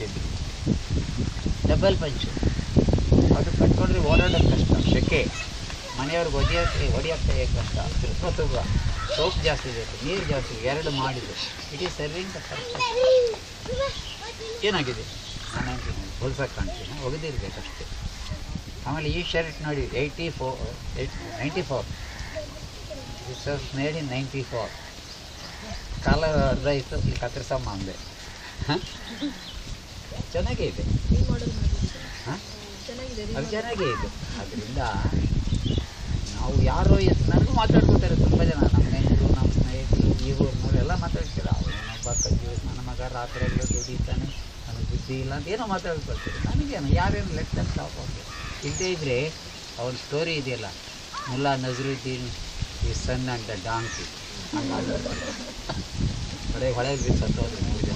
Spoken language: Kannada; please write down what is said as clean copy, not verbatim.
ಹಾಕ್ತಿದ್ವಿ, ಡಬಲ್ ಪಂಚು. ಅದು ಕಟ್ಕೊಂಡ್ರೆ ಓಡಾಡೋದು ಕಷ್ಟ, ಸೆಕೆ, ಮನೆಯವ್ರಿಗೆ ಹೊಡಿಯೋಕ್ಕೆ ಕಷ್ಟ, ತುಂಬ ಸೋಪ್ ಜಾಸ್ತಿ ಬೇಕು, ನೀರು ಜಾಸ್ತಿ, ಎರಡು ಮಾಡಿದ್ದು. It is serving the purpose. ಏನಾಗಿದೆ ನಾನು ಹೊಲ್ಸಕ್ಕೆ ಕಾಣ್ತೀನಿ, ಒಗೆದಿರ್ಬೇಕಷ್ಟೇ. ಆಮೇಲೆ ಈ ಶರ್ಟ್ ನೋಡಿ 94 ದಿಸ್ ವಾಸ್ ಮೇಡ್ ಇನ್ 94. ಕಾಲ ಅರ್ಧ ಇತ್ತು, ಇಲ್ಲಿ ಕತ್ತರಿಸಮ್ಮ ಅಂದೆ. ಹಾಂ, ಚೆನ್ನಾಗೇ ಇದೆ. ಹಾಂ, ಅದು ಚೆನ್ನಾಗೇ ಇದೆ. ಅದರಿಂದ ನಾವು ಯಾರೋ ನನಗೂ ಮಾತಾಡ್ಕೋತಾರೆ ತುಂಬ ಜನ, ನಮ್ಮ ನೆಂಟರು, ನಮ್ಮ ಸ್ನೇಹಿತರು, ಈ ಊರಿನವ್ರು ಎಲ್ಲ ಮಾತಾಡ್ತಾರೆ. ಅವನೊಬ್ಬ ಕಜ್ಜು, ನನ್ನ ಮಗ ರಾತ್ರಿ ಎಲ್ಲ ದುಡಿತಾನೆ, ನನಗೆ ಬುದ್ಧಿ ಇಲ್ಲ ಅಂತ ಏನೋ ಮಾತಾಡ್ಕೊಳ್ತಾರೆ. ನನಗೇನು ಯಾರೇನು ಲೆಕ್ಕ ಸಾಕೋದು ಇಲ್ಲದೇ ಇದ್ದರೆ ಅವನ ಸ್ಟೋರಿ ಇದೆಯಲ್ಲ, ಮುಲ್ಲಾ ನಜರುದ್ದೀನ್ ಈ ಸನ್ ಆ್ಯಂಡ್ ದ ಡಾಂಕಿ, ಹಂಗಾಗಿ ಹೊಳೆಗೆ ಬಿದ್ದು ಸತ್ತೋದ್ರು 3 ಜನ.